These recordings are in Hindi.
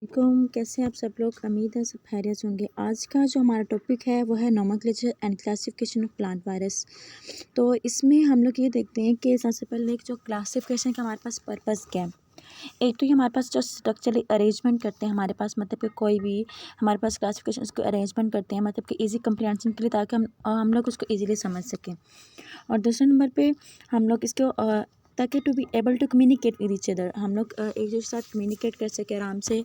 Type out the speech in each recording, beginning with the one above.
कैसे हैं आप सब लोग। उम्मीद है सब खैरियत होंगे। आज का जो हमारा टॉपिक है वो है nomenclature and classification of plant virus. तो इसमें हम लोग ये देखते हैं कि सबसे पहले एक जो क्लासिफिकेशन का हमारे पास पर्पस क्या है। एक तो ये हमारे पास जो स्ट्रक्चरली अरेंजमेंट करते हैं हमारे पास, मतलब कि कोई भी हमारे पास क्लासिफिकेशन उसको अरेंजमेंट करते हैं, मतलब कि इजी कंप्रीहेंशन के लिए, ताकि हम लोग उसको इजीली समझ सकें। और दूसरे नंबर पे हम लोग इसको ताकि to be able to communicate with each other, हम लोग एक दूसरे के साथ कम्युनिकेट कर सके आराम से।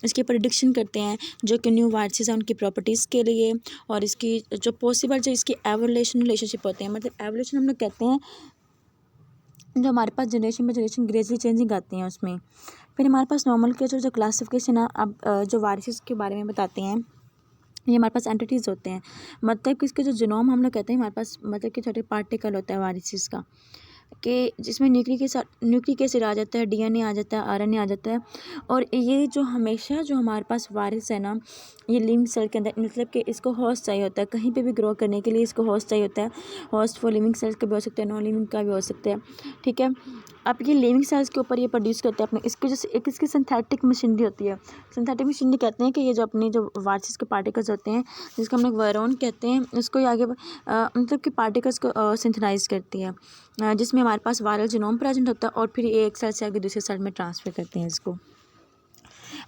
इसकी प्रेडिक्शन करते हैं जो कि न्यू वायरसेस हैं उनकी प्रॉपर्टीज़ के लिए, और इसकी जो पॉसिबल जो इसकी एवोल्यूशन रिलेशनशिप होते हैं, मतलब एवोल्यूशन हम लोग कहते हैं जो हमारे पास generation by generation gradually changing आती हैं उसमें। फिर हमारे पास नॉर्मल के जो क्लासिफिकेशन है, अब जो वायरसेस के बारे में बताते हैं, ये हमारे पास एंटिटीज़ होते हैं, मतलब कि इसके जो जीनोम हम लोग कहते हैं हमारे पास, मतलब कि छोटे पार्टिकल होता है वायरसेस का, कि जिसमें न्यूक्लिक एसिड आ जाता है, डीएनए आ जाता है, आरएनए आ जाता है। और ये जो हमेशा जो हमारे पास वायरस है ना, ये लिविंग सेल के अंदर, मतलब कि इसको होस्ट चाहिए होता है कहीं पे भी ग्रो करने के लिए, इसको होस्ट चाहिए होता है। होस्ट फॉर लिविंग सेल्स का भी हो सकता है, नॉन लिविंग का भी हो सकता है, ठीक है। अब ये लिविंग सेल्स के ऊपर ये प्रोड्यूस करते हैं अपने, इसके जैसे एक इसकी सिंथेटिक मशीनरी होती है। सिंथेटिक मशीनरी कहते हैं कि ये जो अपनी जो वायरस के पार्टिकल्स होते हैं, जिसको हम लोग वायरॉन कहते हैं, उसको ये आगे मतलब कि पार्टिकल्स को सिंथेसाइज करती है, जिसमें हमारे पास वायरल जीनोम प्रेजेंट होता है, और फिर ये एक सेल से आगे दूसरे सेल में ट्रांसफ़र करते हैं इसको।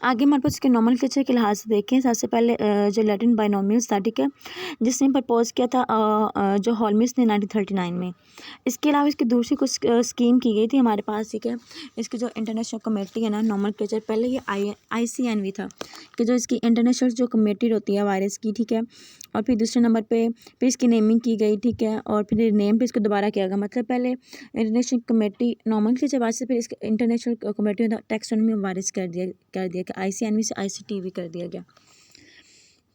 आगे हमारे पास इसके नोमेनक्लेचर के लिहाज से देखें, सबसे पहले जो लैटिन बाइनोमियल्स था, ठीक है, जिसने प्रपोज किया था जो हॉलमिस ने 1939 में। इसके अलावा इसकी दूसरी कुछ स्कीम की गई थी हमारे पास, ठीक है। इसकी जो इंटरनेशनल कमेटी है ना नोमेनक्लेचर, पहले ये ICNV था, कि जो इसकी इंटरनेशनल जो कमेटी होती है वायरस की, ठीक है। और फिर दूसरे नंबर पे फिर इसकी नेमिंग की गई, ठीक है, और फिर नेम पे इसको दोबारा किया गया, मतलब पहले इंटरनेशनल कमेटी नोमेनक्लेचर वायरस से, फिर इसके इंटरनेशनल कमेटी में टैक्सोनॉमी ऑफ वायरस कर दिया कि ICNV से ICTV कर दिया गया।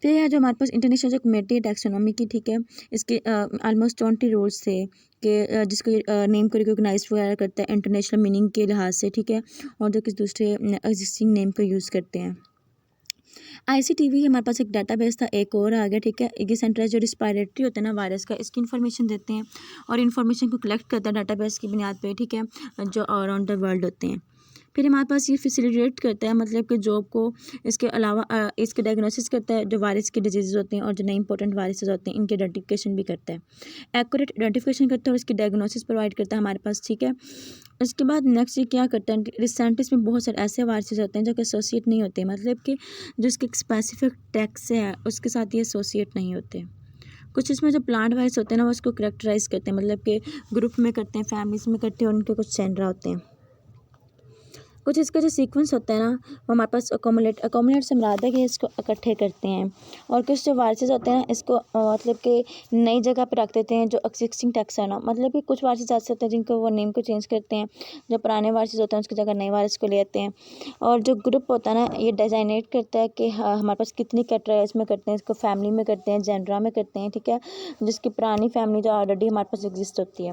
फिर यहाँ जो हमारे पास इंटरनेशनल जो कमेटी है टैक्सोनॉमी की, ठीक है, इसके ऑलमोस्ट 20 रूल्स थे कि जिसको नेम को रिकोगनाइज वगैरह करता है इंटरनेशनल मीनिंग के लिहाज से, ठीक है, और जो किस दूसरे एग्जिस्टिंग नेम को यूज़ करते हैं। ICTV हमारे पास एक डाटाबेस था, एक और आ गया, ठीक है। ये सेंट्रलाइज जो रिस्पायरेटरी होता है ना वायरस का, इसकी इन्फॉर्मेशन देते हैं और इन्फॉर्मेशन को कलेक्ट करता है डाटाबेस की बुनियाद पे, ठीक है, जो अराउंड द वर्ल्ड होते हैं। फिर हमारे पास ये फैसिलिटेट करता है, मतलब कि जॉब को, इसके अलावा इसके डायग्नोसिस करता है जो वायरस के डिजीज़ होते हैं, और जो नए इंपॉर्टेंट वायरसेस होते हैं इनके आइडेंटिफिकेशन भी करता है, एक्यूरेट आइडेंटिफिकेशन करता है, और इसकी डायग्नोसिस प्रोवाइड करता है हमारे पास, ठीक है। इसके बाद नेक्स्ट ये क्या करता है, रिसेंटिस में बहुत सारे ऐसे वायरसेस होते हैं जो कि एसोसिएट नहीं होते, मतलब कि जो इसके स्पेसिफिक टैक्स है उसके साथ ये एसोसिएट नहीं होते। कुछ इसमें जो प्लांट वाइज होते हैं ना, वो उसको करेक्टराइज करते हैं, मतलब कि ग्रुप में करते हैं, फैमिलीज में करते हैं, और उनके कुछ सेंडरा होते हैं। कुछ इसका जो सीक्वेंस होता है ना, वो हमारे पास अकोमुलेट से मुराद है कि इसको इकट्ठे करते हैं। और कुछ जो वायरसेस होते हैं ना, इसको मतलब कि नई जगह पे रख देते हैं, जो एक्सिस्टिंग टैक्स है ना, मतलब कि कुछ वायरसेस ऐसे होते हैं जिनको वो नेम को चेंज करते हैं, जो पुराने वायरसेस होते हैं उसकी जगह नए वायरस को ले आते हैं। और जो ग्रुप होता है ना, ये डिजाइनेट करता है कि हमारे पास कितनी कैटेगरीज में करते हैं, इसको फैमिली में करते हैं, जेंडरा में करते हैं, ठीक है, जिसकी पुरानी फैमिली जो ऑलरेडी हमारे पास एग्जिस्ट होती है।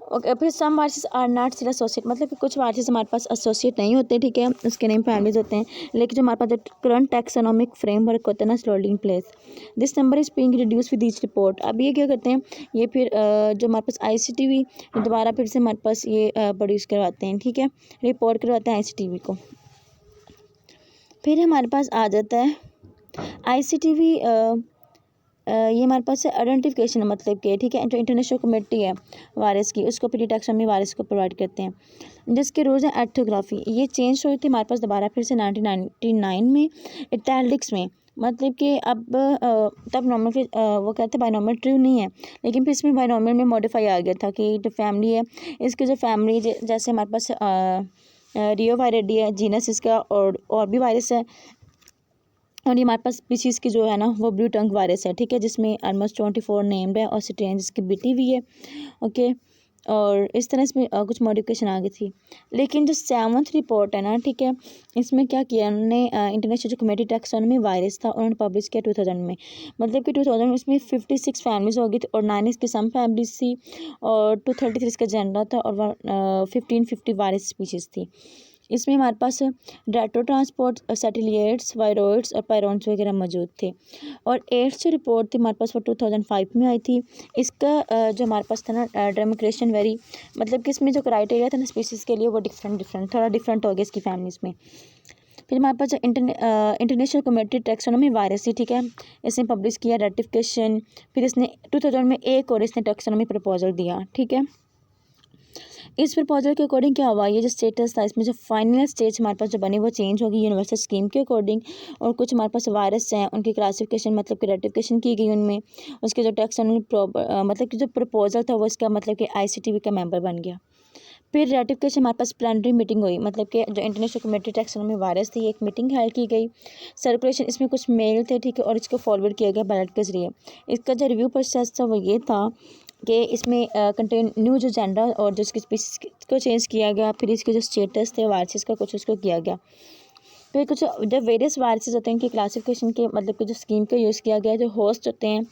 ओके, फिर some viruses are not still associate, मतलब कि कुछ वायरसेस हमारे पास एसोसिएट नहीं होते, ठीक है, उसके नेम फैमिलीज होते हैं, लेकिन जो हमारे पास जो करंट टैक्सोनॉमिक फ्रेमवर्क होता है ना, slowly in place, this number is being reduce with each report. अब ये क्या करते हैं, ये फिर जो हमारे पास ICTV दोबारा फिर से हमारे पास ये प्रोड्यूस करवाते हैं, ठीक है, रिपोर्ट करवाते हैं ICTV को। फिर हमारे पास आ जाता है ICTV, ये हमारे पास है आइडेंटिफिकेशन, मतलब कि, ठीक है, जो इंटरनेशनल कमेटी है वायरस की, उसको फिर टैक्सोनॉमी वायरस को प्रोवाइड करते हैं, जिसके रूल्स हैं एर्थोग्राफी। ये चेंज हुई थी हमारे पास दोबारा फिर से 1999 में इटैलिक्स में, मतलब कि अब तब नॉर्मल वो कहते हैं बाइनॉमियल ट्रू नहीं है, लेकिन फिर इसमें बाइनॉमियल में मॉडिफाई आ गया था कि जो फैमिली है, इसकी जो फैमिली जैसे हमारे पास रियो वायरिडी है जीनस इसका, और भी वायरस है, और ये हमारे पास स्पीशीज़ की जो है ना वो ब्लू टंग वायरस है, ठीक है, जिसमें ऑलमोस्ट 24 नेम्ड है और स्ट्रेन जिसकी बीटी हुई है, ओके। और इस तरह इसमें कुछ मॉडिफिकेशन आ गई थी। लेकिन जो 7th रिपोर्ट है ना, ठीक है, इसमें क्या किया उन्होंने, इंटरनेशनल जो कमेटी टैक्सोनॉमी वायरस था उन्होंने पब्लिश किया 2000 में, मतलब कि 2000 में इसमें 56 फैमिलीज हो गई थी, और 9 इसकी सम फैमिलीज थी, और 233 इसका जेंडर था, और 1550 वायरस स्पीशीज़ थी। इसमें हमारे पास डाटो ट्रांसपोर्ट, सैटेलाइट्स, वायरॉइड्स और पायरॉन्स वगैरह मौजूद थे। और 8th जो रिपोर्ट थी हमारे पास वो 2005 में आई थी। इसका जो हमारे पास था ना डेमोक्रेशन वेरी, मतलब कि इसमें जो क्राइटेरिया था ना स्पीसीज़ के लिए वो डिफरेंट थोड़ा डिफरेंट हो गया इसकी फैमिलीज़ में। फिर हमारे पास जो इंटरनेशनल कम्युनिटी टैक्सोनॉमी वायरस थी, ठीक है, इसने पब्लिश किया रेटिफिकेशन। फिर इसने 2000 में एक और इसने टैक्सोनॉमी प्रपोजल दिया, ठीक है। इस प्रपोजल के अकॉर्डिंग क्या हुआ, ये जो स्टेटस था इसमें जो फाइनल स्टेज हमारे पास जो बनी वो चेंज होगी यूनिवर्सल स्कीम के अकॉर्डिंग। और कुछ हमारे पास वायरस हैं उनकी क्लासिफिकेशन मतलब कि रेटिफिकेशन की गई उनमें। उसके जो टैक्सोनॉमी मतलब कि जो प्रपोजल था वो इसका मतलब कि ICTV का मेंबर बन गया। फिर रेटिफिकेशन हमारे पास प्लानरी मीटिंग हुई, मतलब कि जो इंटरनेशनल कम्युनिटी टैक्सोनॉमी वायरस थी एक मीटिंग हेल्ड की गई। सर्कुलेशन इसमें कुछ मेल थे, ठीक है, और इसको फॉरवर्ड किया गया बैलेट के जरिए। इसका जो रिव्यू प्रोसेस था वो ये था कि इसमें कंटेन न्यू जो जेंडर और जो इसकी स्पीसीज को चेंज किया गया। फिर इसके जो स्टेटस थे वायरसेस का कुछ उसको किया गया। फिर कुछ जब वेरियस वायरसेस होते हैं इनकी क्लासिफिकेशन के मतलब कि जो स्कीम का यूज़ किया गया है। जो होस्ट होते हैं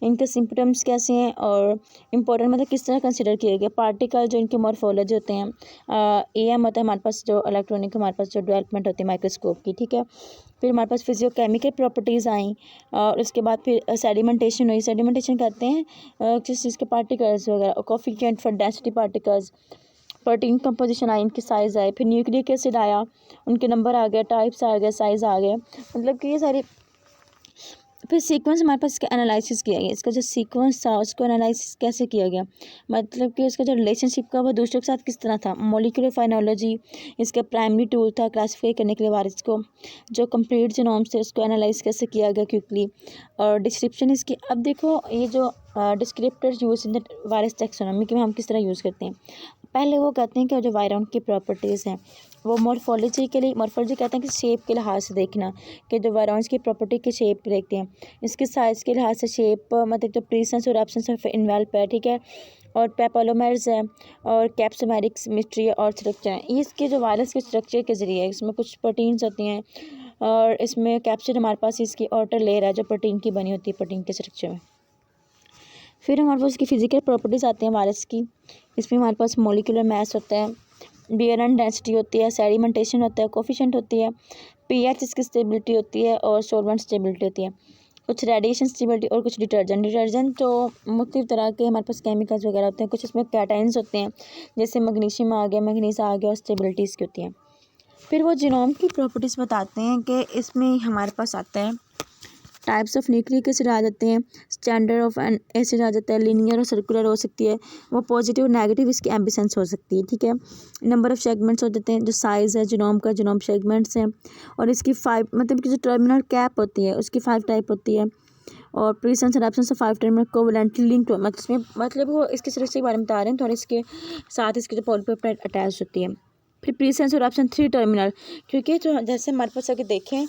इनके सिम्टम्स कैसे हैं और इम्पोर्टेंट मतलब किस तरह कंसिडर किए गए। पार्टिकल जो इनके मॉर्फोलॉजी होते हैं, AM होता है हमारे पास जो इलेक्ट्रॉनिक हमारे पास जो डेवलपमेंट होती है माइक्रोस्कोप की, ठीक है। फिर हमारे पास फिजियोकेमिकल प्रॉपर्टीज़ आई और उसके बाद फिर सेडिमेंटेशन हुई। सेडिमेंटेशन कहते हैं किस चीज़ के पार्टिकल्स वगैरह, coefficient for density particles. Protein composition आई, इनकी साइज़ आई। फिर न्यूक्लिक एसिड आया, उनके नंबर आ गए, टाइप्स आ गए, साइज़ आ गए, मतलब कि ये सारी। फिर सीक्वेंस हमारे पास इसका एनालिसिस किया गया। इसका जो सीक्वेंस था उसको एनालिसिस कैसे किया गया, मतलब कि उसका जो रिलेशनशिप का वो दूसरों के साथ किस तरह था। मॉलिक्यूलर फाइनोलॉजी इसका प्राइमरी टूल था क्लासीफाई करने के लिए वायरस को। जो कंप्लीट जीनोम्स थे उसको एनालाइज कैसे किया गया क्विकली। और डिस्क्रिप्शन इसकी, अब देखो ये जो descriptor use in the virus taxonomy के हम किस तरह यूज़ करते हैं। पहले वो कहते हैं कि जो वायरस की प्रॉपर्टीज़ हैं वो मॉर्फोलॉजी के लिए, मॉर्फोलॉजी कहते हैं कि शेप के लिहाज से देखना कि जो वायरस की प्रॉपर्टी के शेप देखते हैं। इसके साइज़ के लिहाज से शेप मतलब जो प्रेजेंस और एब्सेंस ऑफ इन्वेल्प है, ठीक है, और पेपोलोमेर्स है और कैप्सोमेरिक सिमेट्री और स्ट्रक्चर है। ये इसके जो वायरस के स्ट्रक्चर के ज़रिए इसमें कुछ प्रोटीन्स होती हैं और इसमें कैप्सिड हमारे पास इसकी आउटर लेयर है जो प्रोटीन की बनी होती है प्रोटीन के स्ट्रक्चर में। फिर हमारे पास इसकी फिजिकल प्रॉपर्टीज़ आती हैं वायरस की। इसमें हमारे पास मॉलिक्यूलर मास होता है, बीएरएन डेंसिटी होती है, सेडिमेंटेशन होता है, कोफिशिएंट होती है, पीएच इसकी स्टेबिलिटी होती है और सॉल्वेंट स्टेबिलिटी होती है। कुछ रेडिएशन स्टेबिलिटी और कुछ डिटर्जेंट तो मुख्तलिफ तरह के हमारे पास केमिकल्स वगैरह होते हैं। कुछ इसमें कैटाइंस होते हैं जैसे मैग्नीशियम आ गया, मैग्नीज आ गया और स्टेबिलिटी इसकी होती है। फिर वो जीनोम की प्रॉपर्टीज़ बताते हैं कि इसमें हमारे पास आता है टाइप्स ऑफ न्यूक्लिक एसिड आ जाते हैं, स्टैंडर्ड ऑफ एन एसिड आ जाता है, लीनियर और सर्कुलर हो सकती है, वो पॉजिटिव और नेगेटिव इसकी एम्बिसेंस हो सकती है, ठीक है। नंबर ऑफ सेगमेंट्स हो जाते हैं, जो साइज़ है जीनोम का, जीनोम सेगमेंट्स हैं। और इसकी 5 मतलब कि जो टर्मिनल कैप होती है उसकी 5 टाइप होती है। और प्रेजेंस और absence of 5 terminal covalently linked मतलब इसमें मतलब वो इसके स्ट्रक्चर के बारे में बता रहे हैं थोड़ा, इसके साथ इसके जो पॉलीपेप्टाइड अटैच होती है। फिर प्रेजेंस और एब्सेंस 3 टर्मिनल, क्योंकि जो जैसे हमारे पास अगर देखें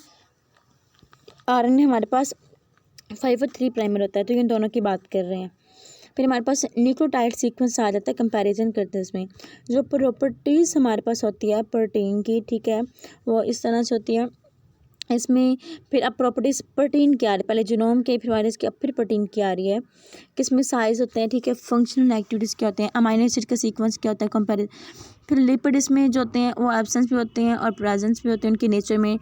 RNA हमारे पास 5 और 3 प्राइमर होता है, तो इन दोनों की बात कर रहे हैं। फिर हमारे पास न्यूक्लियोटाइड सीक्वेंस आ जाता है, कंपैरिजन करते हैं इसमें। जो प्रॉपर्टीज़ हमारे पास होती है प्रोटीन की, ठीक है, वो इस तरह से होती है इसमें। फिर अब प्रॉपर्टीज़ प्रोटीन की आ रही है, पहले जीनोम के फिर वायरस की, अब फिर प्रोटीन की आ रही है। किसमें साइज़ होते हैं, ठीक है, फंक्शनल एक्टिविटीज़ क्या होते हैं, अमाइनो एसिड का सीक्वेंस क्या होता है, कंपेरिजन। फिर लिपिड इसमें जो होते हैं वो एब्सेंस भी होते हैं और प्रेजेंस भी होते हैं उनके नेचर में।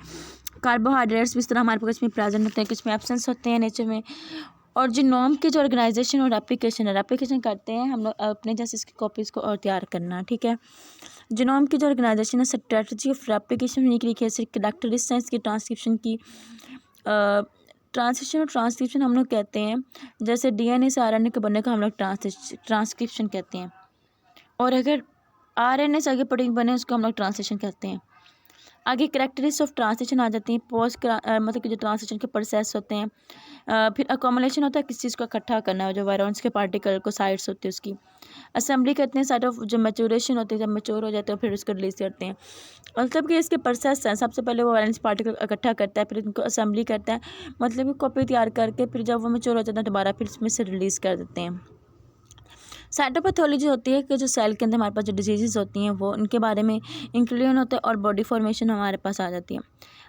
कार्बोहाइड्रेट्स भी इस तरह हमारे पास में प्रेजेंट होते हैं, किस में एब्सेंस होते हैं नेचर में। और जीनोम की जो ऑर्गेनाइजेशन और रेप्लिकेशन करते हैं हम लोग अपने जैसे इसकी कॉपीज़ को और तैयार करना, ठीक है। जीनोम की जो ऑर्गेनाइजेशन है strategy of replication unique acid characteristics की ट्रांसक्रिप्शन की ट्रांसलेशन और ट्रांसक्रिप्शन हम लोग कहते हैं। जैसे DNA से RNA के बनने का हम लोग ट्रांसक्रिप्शन कहते हैं। और अगर RNA से आगे प्रोटीन बने उसको हम लोग ट्रांसलेशन कहते हैं। आगे कैरेक्टरिस्टिक्स ऑफ ट्रांसलेशन आ जाती हैं, पोस्ट मतलब कि जो ट्रांसलेशन के प्रोसेस होते हैं। फिर अकोमोलेशन होता है किस चीज़ को इकट्ठा करना है, जो वायरस के पार्टिकल को साइड्स होती है उसकी। असेंबली करते हैं साइड ऑफ, जो मैच्योरेशन होती है, जब मैच्योर हो जाते हैं फिर उसको रिलीज़ करते हैं। मतलब कि इसके प्रोसेस हैं, सबसे पहले वो वायरस पार्टिकल इकट्ठा करता है, फिर उनको असेंबली करता है, मतलब कि कॉपी तैयार करके फिर जब वो मैच्योर हो जाता है दोबारा फिर इसमें से रिलीज़ कर देते हैं। साइटोपैथोलॉजी होती है कि जो सेल के अंदर हमारे पास जो डिजीज़ होती हैं वो उनके बारे में इंक्लूजन होता है और बॉडी फॉर्मेशन हमारे पास आ जाती है।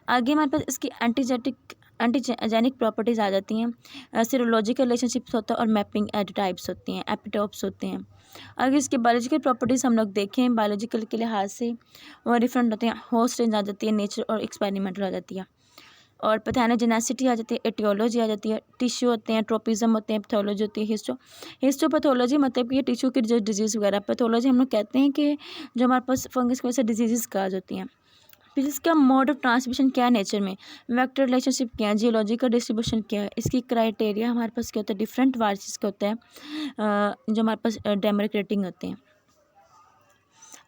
आगे हमारे पास इसकी एंटीजेनिक प्रॉपर्टीज़ आ जाती हैं, सीरोलॉजिकल रिलेशनशिप्स होता है और मैपिंग एडटाइप्स होती हैं, एपिटोप्स होते हैं। आगे इसके बायोलॉजिकल प्रॉपर्टीज़ हम लोग देखें, बायोलॉजिकल के लिहाज से वो डिफरेंट होते हैं, होस्ट रेंज आ जाती है, नेचर और एक्सपेरिमेंटल आ जाती है। और पैथोजेनेसिटी आ जाती है, एटियोलॉजी आ जाती है, टिश्यू होते हैं, ट्रोपिज्म होते हैं, पैथोलॉजी होती है, हिस्टोपैथोलॉजी मतलब कि ये टिश्यू की जो डिजीज़ वगैरह। पैथोलॉजी हम लोग कहते हैं कि जो हमारे पास फंगस की वजह से डिजीज़ काज होती हैं। स्पीसीज का मोड ऑफ ट्रांसमिशन क्या है नेचर में, वेक्टर रिलेशनशिप क्या है, जियोलॉजिकल डिस्ट्रीब्यूशन क्या है, इसकी क्राइटेरिया हमारे पास क्या होता है, डिफरेंट वायरसेस का होता है जो हमारे पास डेमोक्रेटिंग होते हैं।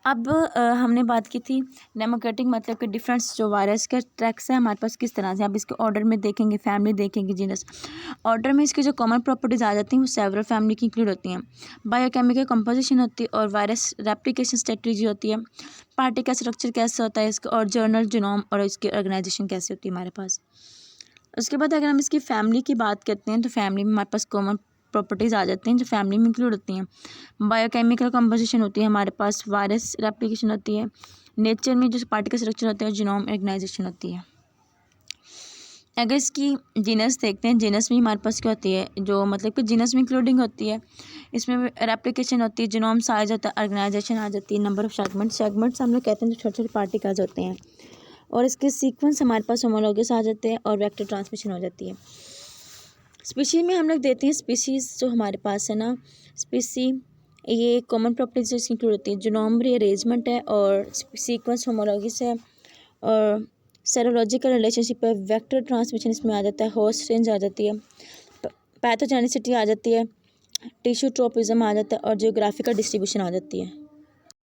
अब हमने बात की थी डेमोक्रेटिक मतलब कि डिफरेंट जो वायरस के ट्रैक्स हैं हमारे पास किस तरह से, आप इसके ऑर्डर में देखेंगे, फैमिली देखेंगे, जीनस ऑर्डर में इसकी जो कॉमन प्रॉपर्टीज आ जाती हैं वो सेवरल फैमिली की इंक्लूड होती हैं। बायोकेमिकल कंपोजिशन होती है और वायरस रेप्लिकेशन स्ट्रेटजी होती है, पार्टी का स्ट्रक्चर कैसे होता है इसका, और जर्नल जीनोम और इसकी ऑर्गेनाइजेशन कैसे होती है हमारे पास। उसके बाद अगर हम इसकी फैमिली की बात करते हैं तो फैमिली में हमारे पास कॉमन प्रॉपर्टीज़ आ जाती हैं जो फैमिली में इंक्लूड होती हैं। बायोकेमिकल कंपोजिशन होती है हमारे पास, वायरस रेप्लिकेशन होती है, नेचर में जो पार्टिकल स्ट्रक्चर होते हैं, जीनोम ऑर्गेनाइजेशन होती है। अगर इसकी जीनस देखते हैं, जीनस में हमारे पास क्या होती है, जो मतलब कि जीनस में इंक्लूडिंग होती है, इसमें रेप्लिकेशन होती है, जीनोम साइज होता है, ऑर्गेनाइजेशन आ जाती है, नंबर ऑफ सेगमेंट्स हम लोग कहते हैं जो छोटे छोटे पार्टिकल्स होते हैं, और इसके सीक्वेंस हमारे पास होमोलॉगस आ जाते हैं और वेक्टर ट्रांसमिशन हो जाती है। स्पीशीज़ में हम लोग देते हैं, स्पीशीज़ जो हमारे पास है ना, स्पीसी ये कॉमन प्रॉपर्टीज इसकी इंक्लूड होती है, जीनोम रीअरेंजमेंट है और सीक्वेंस होमोलॉगस है और सेरोलॉजिकल रिलेशनशिप है, वेक्टर ट्रांसमिशन इसमें आ जाता है, होस्ट रेंज आ जाती है, पैथोजेनिसिटी आ जाती है, टिश्यू ट्रोपिज्म आ जाता है और जियोग्राफिकल डिस्ट्रीब्यूशन आ जाती है।